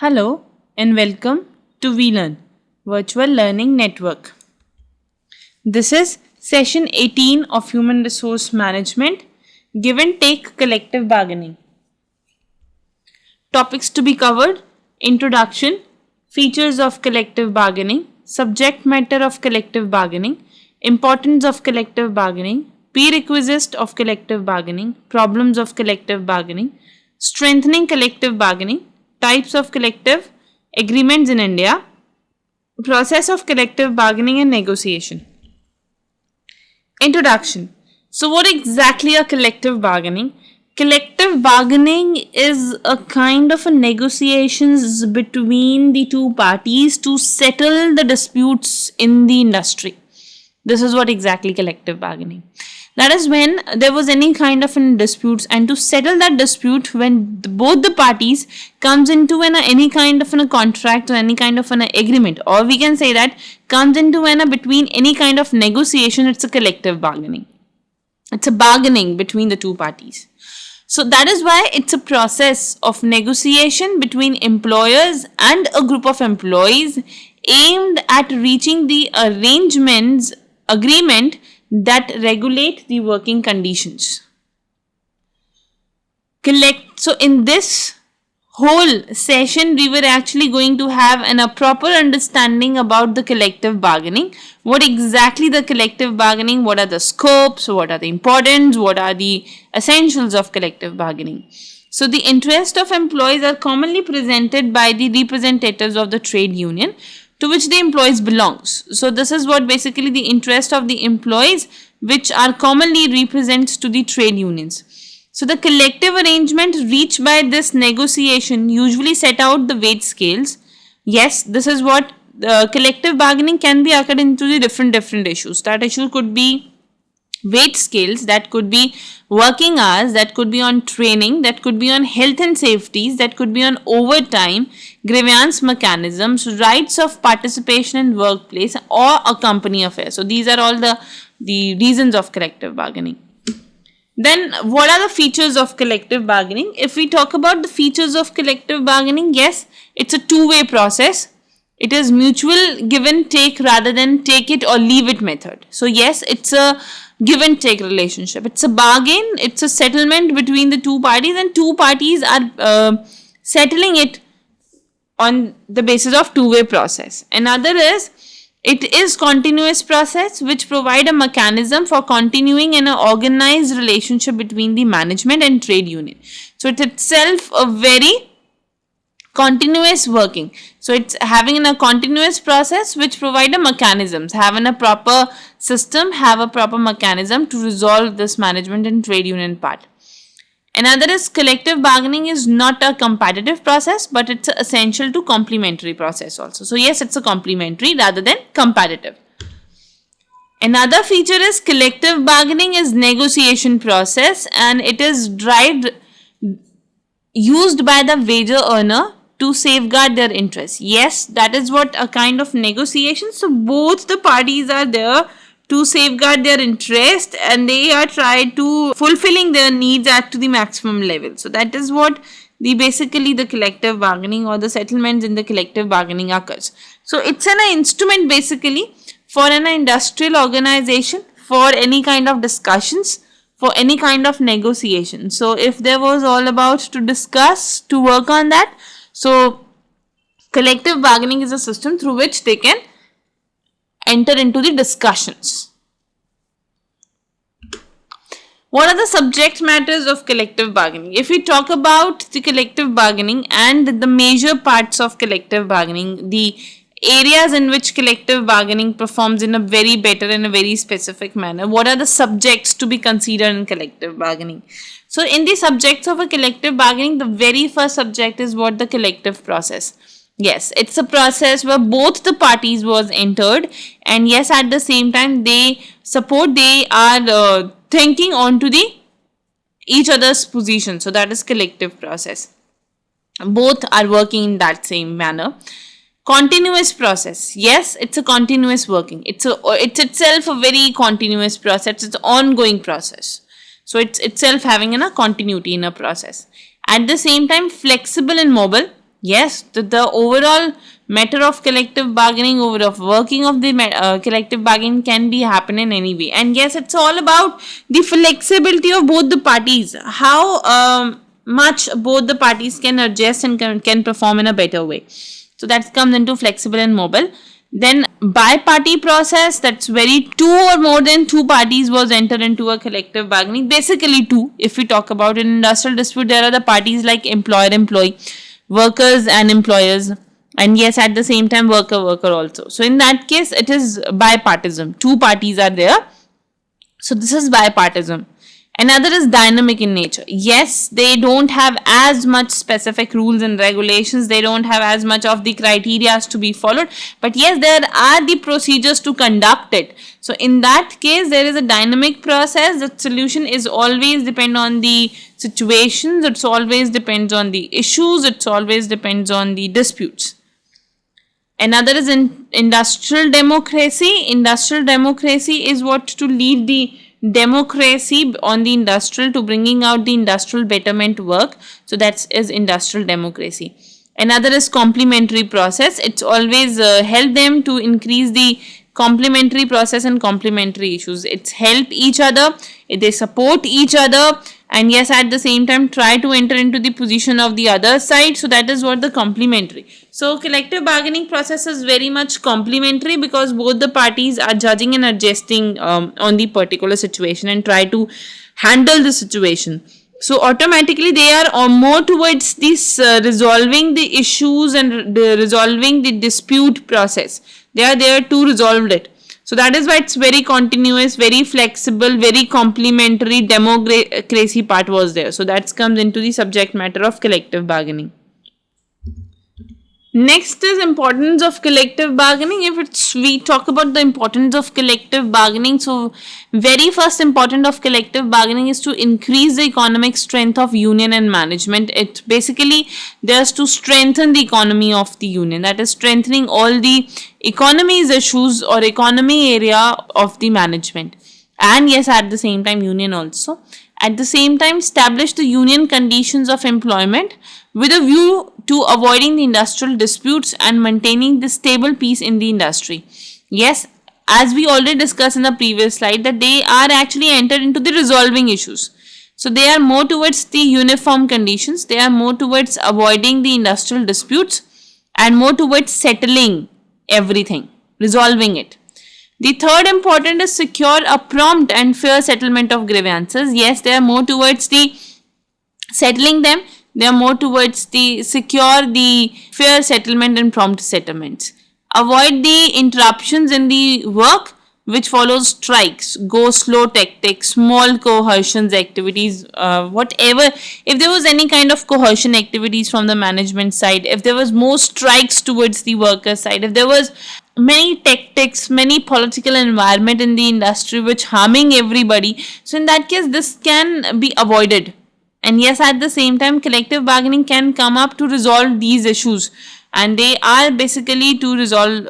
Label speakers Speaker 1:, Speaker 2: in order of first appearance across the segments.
Speaker 1: Hello and welcome to VLearn, Virtual Learning Network. This is session 18 of Human Resource Management, Give and Take Collective Bargaining. Topics to be covered: Introduction, Features of Collective Bargaining, Subject Matter of Collective Bargaining, Importance of Collective Bargaining, Prerequisites of Collective Bargaining, Problems of Collective Bargaining, Strengthening Collective Bargaining, Types of collective agreements in India, process of collective bargaining and negotiation. Introduction. So what exactly are collective bargaining? Collective bargaining is a kind of a negotiations between the two parties to settle the disputes in the industry. This is what exactly collective bargaining. That is when there was any kind of a dispute, and to settle that dispute when both the parties comes into any kind of a contract or any kind of an agreement, or we can say that comes into between any kind of negotiation, it's a collective bargaining. It's a bargaining between the two parties. So that is why it's a process of negotiation between employers and a group of employees aimed at reaching the agreement that regulate the working conditions. So in this whole session, we were actually going to have a proper understanding about the collective bargaining. What exactly the collective bargaining, what are the scopes, what are the importance, what are the essentials of collective bargaining. So the interest of employees are commonly presented by the representatives of the trade union to which the employees belongs. So this is what basically the interest of the employees, which are commonly represents to the trade unions. So the collective arrangement reached by this negotiation usually set out the wage scales. Yes, this is what collective bargaining can be occurred into the different issues. That issue could be wage scales, that could be working hours, that could be on training, that could be on health and safeties, that could be on overtime, grievance mechanisms, rights of participation in workplace, or a company affair. So these are all the reasons of collective bargaining. Then what are the features of collective bargaining? If we talk about the features of collective bargaining, yes, it's a two-way process. It is mutual give and take rather than take it or leave it method. So yes, it's a give and take relationship. It's a bargain. It's a settlement between the two parties, and two parties are settling it on the basis of two-way process. Another is it is continuous process which provide a mechanism for continuing in an organized relationship between the management and trade union. So it's itself a very continuous working. So it's having a continuous process which provide a mechanisms, having a proper system, have a proper mechanism to resolve this management and trade union part. Another is collective bargaining is not a competitive process, but it's essential to complementary process also. So yes, it's a complementary rather than competitive. Another feature is collective bargaining is negotiation process, and it is used by the wage earner to safeguard their interests. Yes, that is what a kind of negotiation. So both the parties are there to safeguard their interest, and they are trying to fulfilling their needs at to the maximum level. So that is what basically the collective bargaining or the settlements in the collective bargaining occurs. So it's an instrument basically for an industrial organization, for any kind of discussions, for any kind of negotiation. So if there was all about to discuss, to work on that, so collective bargaining is a system through which they can enter into the discussions. What are the subject matters of collective bargaining? If we talk about the collective bargaining and the major parts of collective bargaining, the areas in which collective bargaining performs in a very better and a very specific manner, what are the subjects to be considered in collective bargaining? So in the subjects of a collective bargaining, the very first subject is what the collective process. Yes, it's a process where both the parties was entered, and yes, at the same time they are thinking on to each other's position. So that is collective process. Both are working in that same manner. Continuous process. Yes, it's a continuous working. It's itself a very continuous process. It's an ongoing process. So it's itself having a continuity in a process. At the same time, flexible and mobile. Yes, the overall matter of collective bargaining, over of working of the collective bargaining can be happen in any way. And yes, it's all about the flexibility of both the parties, how much both the parties can adjust and can perform in a better way. So that comes into flexible and mobile. Then bi-party process, that's very two or more than two parties was entered into a collective bargaining. Basically two. If we talk about an industrial dispute, there are the parties like employer-employee, workers and employers, and yes, at the same time worker-worker also. So in that case, it is bipartisan. Two parties are there. So this is bipartisan. Another is dynamic in nature. Yes, they don't have as much specific rules and regulations. They don't have as much of the criteria to be followed. But yes, there are the procedures to conduct it. So in that case, there is a dynamic process. The solution is always depend on the situations. It's always depends on the issues. It's always depends on the disputes. Another is industrial democracy. Industrial democracy is what to lead the democracy on the industrial to bringing out the industrial betterment work. So that is industrial democracy. Another is complementary process. It's always help them to increase the complementary process and complementary issues. It's help each other, they support each other, and yes, at the same time try to enter into the position of the other side. So that is what the complementary. So collective bargaining process is very much complementary because both the parties are judging and adjusting on the particular situation and try to handle the situation. So automatically they are more towards this resolving the issues and resolving the dispute process. They are there to resolve it. So that is why it's very continuous, very flexible, very complementary. Democracy part was there. So that comes into the subject matter of collective bargaining. Next is importance of collective bargaining. If we talk about the importance of collective bargaining, so very first important of collective bargaining is to increase the economic strength of union and management. It basically there's to strengthen the economy of the union, that is strengthening all the economy's issues or economy area of the management. And yes, at the same time union also. At the same time, establish the union conditions of employment with a view to avoiding the industrial disputes and maintaining the stable peace in the industry. Yes, as we already discussed in the previous slide, that they are actually entered into the resolving issues. So they are more towards the uniform conditions, they are more towards avoiding the industrial disputes and more towards settling everything, resolving it. The third important is secure a prompt and fair settlement of grievances. Yes, they are more towards the settling them. They are more towards the secure the fair settlement and prompt settlements. Avoid the interruptions in the work which follows strikes, go slow tactics, small coercions activities, whatever. If there was any kind of coercion activities from the management side, if there was more strikes towards the worker side, if there was many tactics, many political environment in the industry which harming everybody, so in that case this can be avoided. And yes, at the same time collective bargaining can come up to resolve these issues, and they are basically to resolve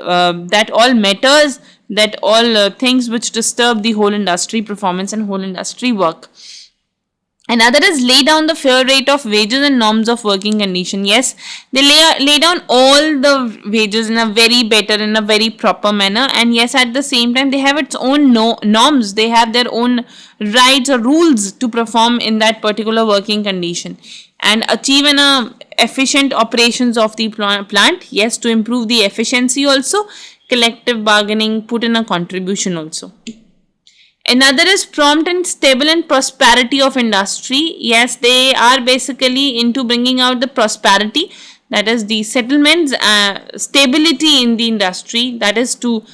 Speaker 1: that all matters, that all things which disturb the whole industry performance and whole industry work. Another is lay down the fair rate of wages and norms of working condition. Yes, they lay down all the wages in a very better, in a very proper manner. And yes, at the same time, they have its own norms. They have their own rights or rules to perform in that particular working condition. And achieve an efficient operations of the plant. Yes, to improve the efficiency also. Collective bargaining put in a contribution also. Another is prompt and stable and prosperity of industry. Yes, they are basically into bringing out the prosperity, that is the settlements, stability in the industry, that is to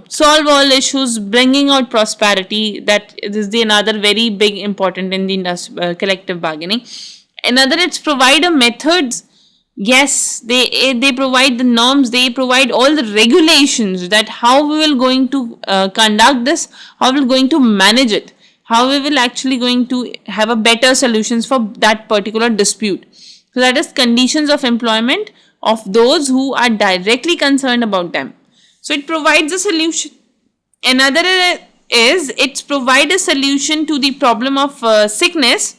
Speaker 1: solve all issues, bringing out prosperity. That is the another very big important in the collective bargaining. Another, it's provide a methods. Yes, they provide the norms, they provide all the regulations, that how we will going to conduct this, how we will going to manage it, how we will actually going to have a better solutions for that particular dispute. So that is conditions of employment of those who are directly concerned about them. So it provides a solution. Another is it's provide a solution to the problem of sickness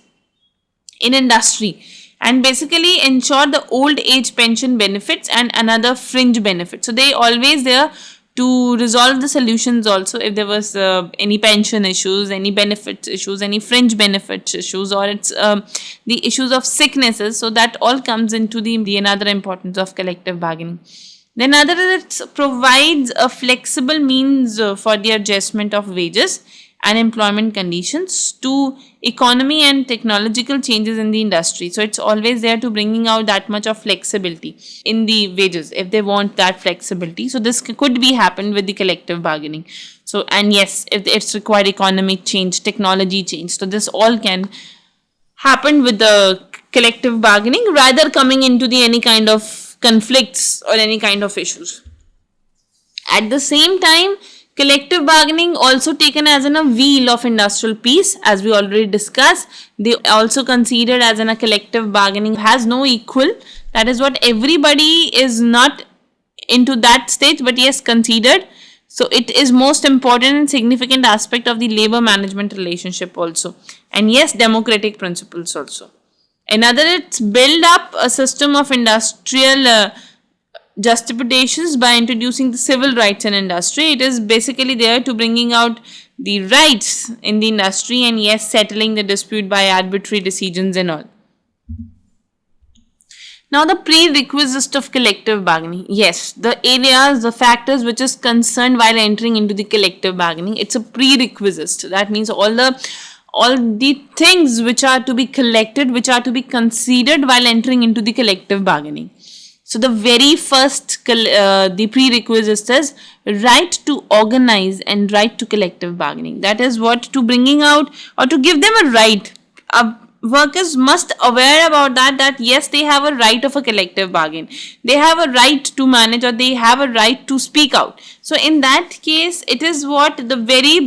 Speaker 1: in industry. and basically ensure the old age pension benefits and another fringe benefit. So they always there to resolve the solutions also if there was any pension issues, any benefits issues, any fringe benefits issues, or it's the issues of sicknesses. So that all comes into the another importance of collective bargaining. Then other, it provides a flexible means for the adjustment of wages and employment conditions to economy and technological changes in the industry. So it's always there to bringing out that much of flexibility in the wages if they want that flexibility. So this could be happened with the collective bargaining. So, and yes, if it's required economic change, technology change, so this all can happen with the collective bargaining rather coming into the any kind of conflicts or any kind of issues. At the same time, collective bargaining also taken as a wheel of industrial peace, as we already discussed. They also considered as a collective bargaining has no equal. That is what everybody is not into that stage, but yes, considered. So it is most important and significant aspect of the labor management relationship also. And yes, democratic principles also. Another, it's build up a system of industrial justifications by introducing the civil rights in industry. It is basically there to bringing out the rights in the industry and yes, settling the dispute by arbitrary decisions and all. Now the prerequisite of collective bargaining. Yes, the areas, the factors which is concerned while entering into the collective bargaining, it's a prerequisite. That means all the things which are to be collected, which are to be considered while entering into the collective bargaining. So the very first the prerequisite is right to organize and right to collective bargaining. That is what to bringing out or to give them a right. Workers must aware about that yes, they have a right of a collective bargain. They have a right to manage or they have a right to speak out. So in that case, it is what the very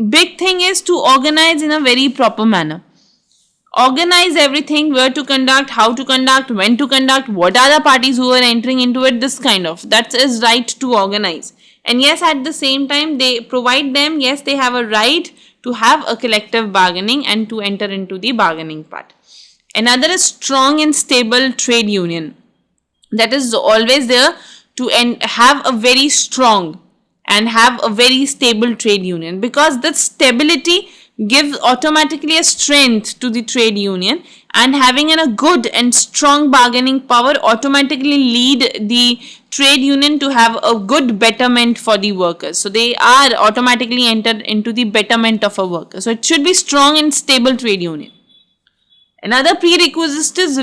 Speaker 1: big thing is to organize in a very proper manner. Organize everything, where to conduct, how to conduct, when to conduct, what are the parties who are entering into it, this kind of. That is right to organize. And yes, at the same time, they provide them, yes, they have a right to have a collective bargaining and to enter into the bargaining part. Another is strong and stable trade union. That is always there to have a very strong and have a very stable trade union, because the stability gives automatically a strength to the trade union, and having a good and strong bargaining power automatically lead the trade union to have a good betterment for the workers. So they are automatically entered into the betterment of a worker. So it should be strong and stable trade union. Another prerequisite is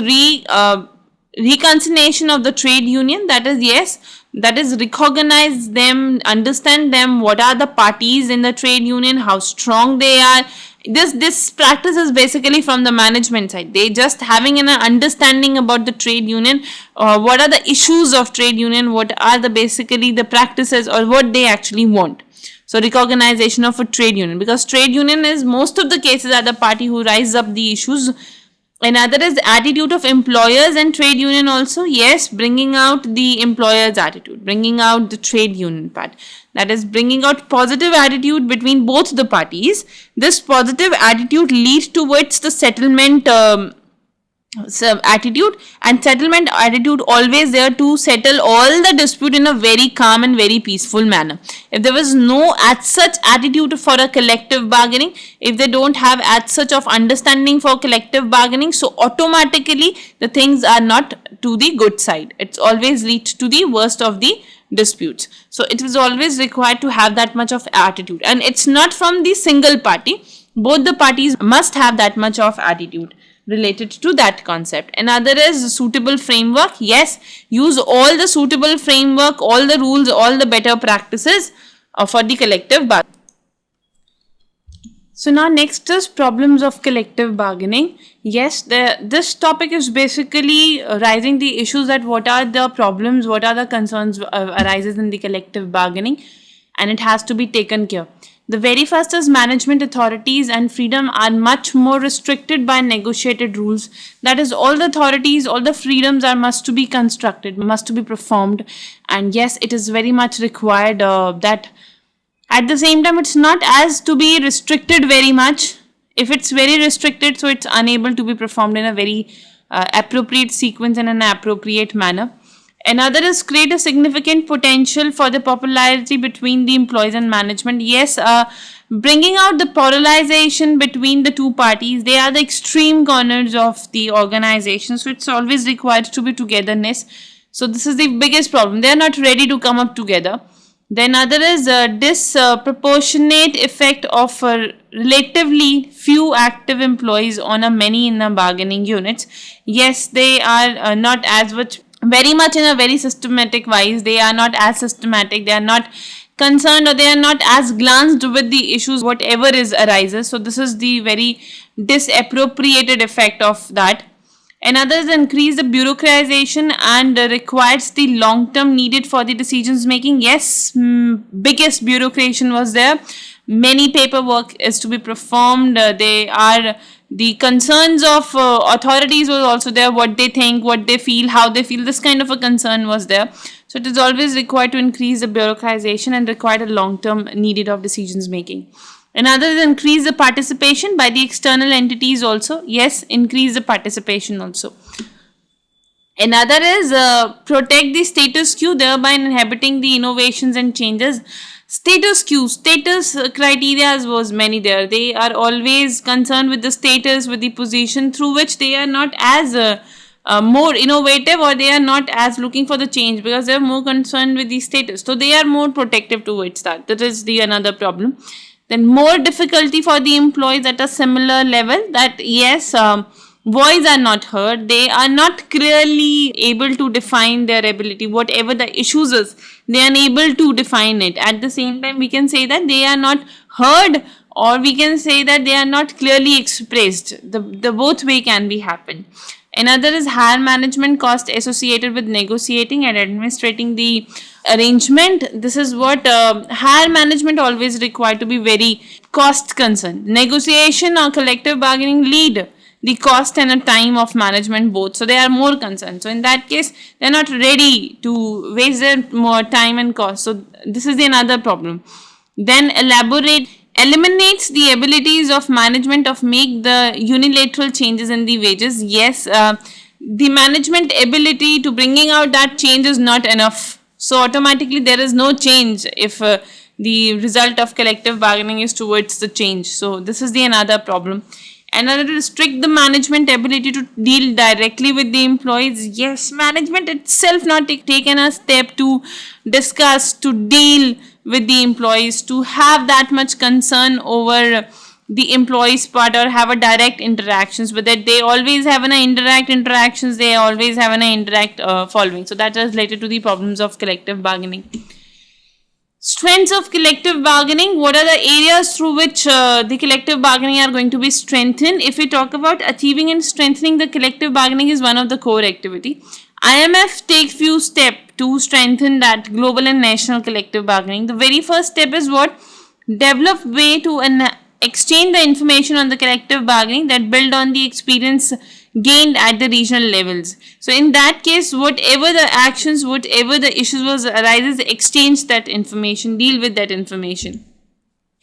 Speaker 1: reconciliation of the trade union. That is, yes, that is recognize them, understand them, what are the parties in the trade union, how strong they are. This practice is basically from the management side. They just having an understanding about the trade union, what are the issues of trade union, what are the basically the practices or what they actually want. So recognition of a trade union, because trade union is most of the cases are the party who rise up the issues. Another is attitude of employers and trade union also. Yes, bringing out the employer's attitude, bringing out the trade union part. That is bringing out positive attitude between both the parties. This positive attitude leads towards the settlement attitude, and settlement attitude always there to settle all the dispute in a very calm and very peaceful manner. If there was no as such attitude for a collective bargaining, if they don't have as such of understanding for collective bargaining, so automatically the things are not to the good side. It's always leads to the worst of the disputes. So it is always required to have that much of attitude, and it's not from the single party. Both the parties must have that much of attitude related to that concept. Another is suitable framework. Yes, use all the suitable framework, all the rules, all the better practices for the collective bargaining. So now next is problems of collective bargaining. Yes, this topic is basically raising the issues that what are the problems, what are the concerns arises in the collective bargaining, and it has to be taken care. The very first is management authorities and freedom are much more restricted by negotiated rules. That is, all the authorities, all the freedoms are must to be constructed, must to be performed. And yes, it is very much required that at the same time, it's not as to be restricted very much. If it's very restricted, so it's unable to be performed in a very appropriate sequence and an appropriate manner. Another is create a significant potential for the popularity between the employees and management. Yes, bringing out the polarization between the two parties. They are the extreme corners of the organization, so it's always required to be togetherness. So this is the biggest problem. They are not ready to come up together. Then other is disproportionate effect of relatively few active employees on a many in the bargaining units. Yes, they are not as much, very much in a very systematic wise. They are not as systematic. They are not concerned, or they are not as glanced with the issues, whatever is arises. So this is the very disappropriated effect of that. Another is increase the bureaucratization and requires the long term needed for the decisions making. Yes, biggest bureaucracy was there. Many paperwork is to be performed. They are the concerns of authorities was also there. What they think, what they feel, how they feel. This kind of a concern was there. So it is always required to increase the bureaucratization and require a long term needed of decisions making. Another is increase the participation by the external entities also. Yes, increase the participation also. Another is protect the status quo, thereby inhibiting the innovations and changes. Status quo, status criteria was many there. They are always concerned with the status, with the position, through which they are not as more innovative, or they are not as looking for the change, because they are more concerned with the status. So they are more protective towards that. That is the another problem. Then more difficulty for the employees at a similar level, that yes, voice are not heard. They are not clearly able to define their ability. Whatever the issues is, they are unable to define it. At the same time, we can say that they are not heard, or we can say that they are not clearly expressed. The both way can be happen. Another is higher management cost associated with negotiating and administrating the arrangement. This is what higher management always required to be very cost concerned. Negotiation or collective bargaining lead the cost and the time of management both. So they are more concerned. So in that case, they are not ready to waste their more time and cost. So this is another problem. Then eliminates the abilities of management of make the unilateral changes in the wages. Yes, the management ability to bringing out that change is not enough. So automatically there is no change if the result of collective bargaining is towards the change. So this is the another problem. Another, restrict the management ability to deal directly with the employees. Yes, management itself not taken a step to discuss, to deal with the employees, to have that much concern over the employees part, or have a direct interactions with it. They always have an indirect interactions. They always have an indirect following. So that is related to the problems of collective bargaining. Strengths of collective bargaining. What are the areas through which the collective bargaining are going to be strengthened? If we talk about achieving and strengthening the collective bargaining is one of the core activity. IMF take few steps to strengthen that global and national collective bargaining. The very first step is what? Develop way to exchange the information on the collective bargaining that build on the experience gained at the regional levels. So in that case, whatever the actions, whatever the issues was arises, exchange that information, deal with that information.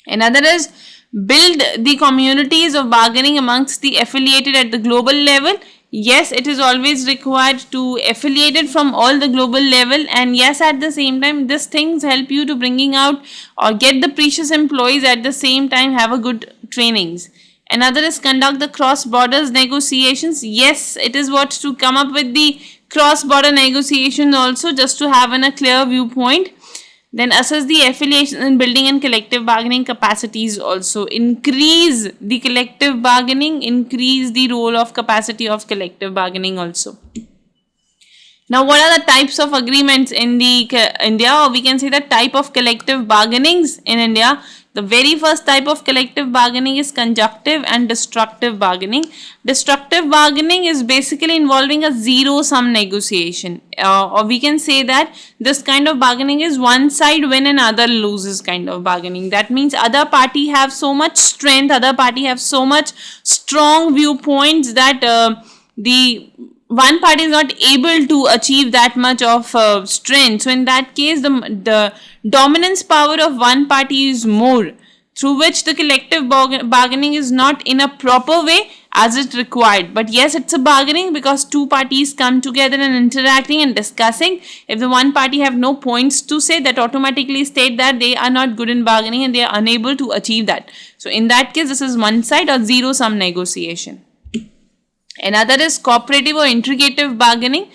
Speaker 1: Another is build the communities of bargaining amongst the affiliated at the global level. Yes, it is always required to affiliate it from all the global level, and yes, at the same time, these things help you to bringing out or get the precious employees, at the same time have a good trainings. Another is conduct the cross borders negotiations. Yes, it is what to come up with the cross border negotiation also, just to have a clear viewpoint. Then assess the affiliation in building and collective bargaining capacities also. Increase the collective bargaining, increase the role of capacity of collective bargaining also. Now, what are the types of agreements in the India, or we can say the type of collective bargainings in India? The very first type of collective bargaining is conjunctive and destructive bargaining. Destructive bargaining is basically involving a zero-sum negotiation, or we can say that this kind of bargaining is one side win and other loses kind of bargaining. That means other party have so much strength, other party have so much strong viewpoints that the one party is not able to achieve that much of strength. So in that case, the dominance power of one party is more, through which the collective bargaining is not in a proper way, as it required. But yes, it's a bargaining because two parties come together and interacting and discussing. If the one party have no points to say, that automatically state that they are not good in bargaining and they are unable to achieve that. So in that case, this is one side or zero sum negotiation. Another is cooperative or integrative bargaining.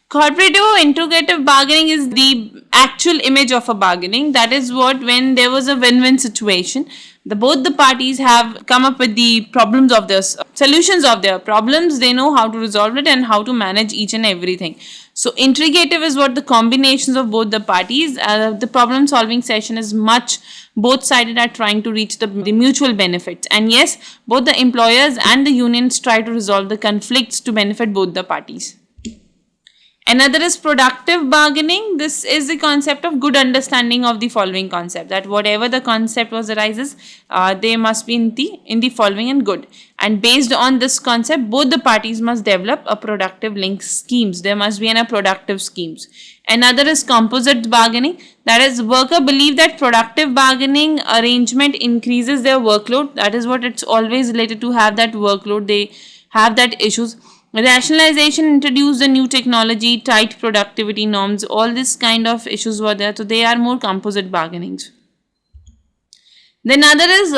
Speaker 1: Cooperative or integrative bargaining is the actual image of a bargaining. That is what, when there was a win-win situation, both the parties have come up with the problems of their solutions of their problems. They know how to resolve it and how to manage each and everything. So integrative is what the combinations of both the parties. The problem solving session is much both sided are trying to reach the mutual benefits. And yes, both the employers and the unions try to resolve the conflicts to benefit both the parties. Another is productive bargaining. This is the concept of good understanding of the following concept, that whatever the concept was arises, they must be in the following and good. And based on this concept, both the parties must develop a productive link schemes. There must be a productive schemes. Another is composite bargaining. That is, worker believe that productive bargaining arrangement increases their workload. That is what it's always related to, have that workload. They have that issues. Rationalization introduced the new technology, tight productivity norms, all this kind of issues were there. So they are more composite bargainings. Then other is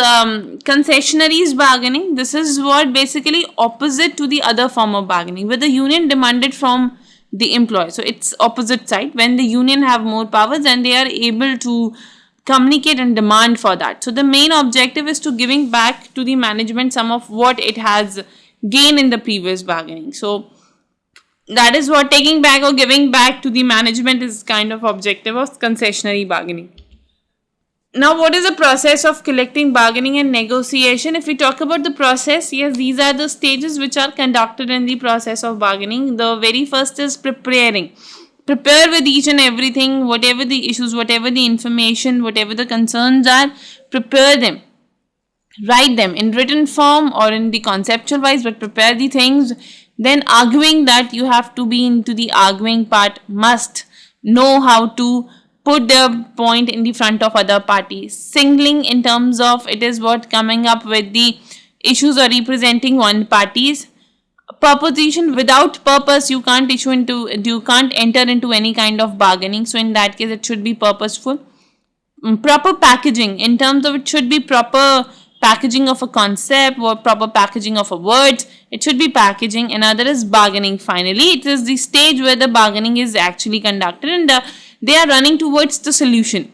Speaker 1: concessionaries bargaining. This is what basically opposite to the other form of bargaining, where the union demanded from the employer. So it's opposite side. When the union have more powers and they are able to communicate and demand for that. So the main objective is to giving back to the management some of what it has gain in the previous bargaining. So that is what taking back or giving back to the management is kind of objective of concessionary bargaining. Now, what is the process of collective bargaining and negotiation? If we talk about the process, yes, these are the stages which are conducted in the process of bargaining. The very first is preparing. Prepare with each and everything, whatever the issues, whatever the information, whatever the concerns are, prepare them. Write them in written form or in the conceptual wise, but prepare the things. Then arguing, that you have to be into the arguing part, must know how to put the point in the front of other parties. Singling in terms of it is what coming up with the issues or representing one party's proposition. Without purpose, you can't enter into any kind of bargaining. So in that case, it should be purposeful. Proper packaging in terms of it should be proper packaging of a concept or proper packaging of a word. It should be packaging. Another is bargaining. Finally, it is the stage where the bargaining is actually conducted and they are running towards the solution.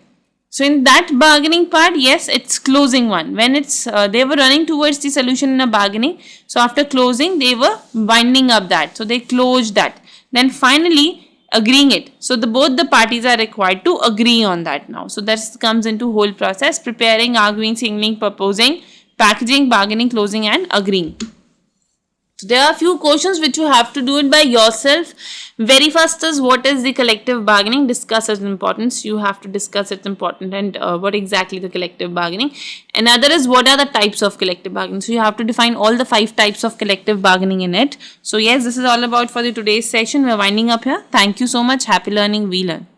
Speaker 1: So in that bargaining part, yes, it's closing one. When it's they were running towards the solution in a bargaining. So after closing, they were winding up that. So they closed that. Then finally agreeing it. So both the parties are required to agree on that now. So that comes into whole process: preparing, arguing, singling, proposing, packaging, bargaining, closing, and agreeing. So there are a few questions which you have to do it by yourself. Very first is, what is the collective bargaining? Discuss its importance. You have to discuss its importance and what exactly the collective bargaining. Another is, what are the types of collective bargaining? So you have to define all the 5 types of collective bargaining in it. So yes, this is all about for the today's session. We're winding up here. Thank you so much. Happy learning. We learn.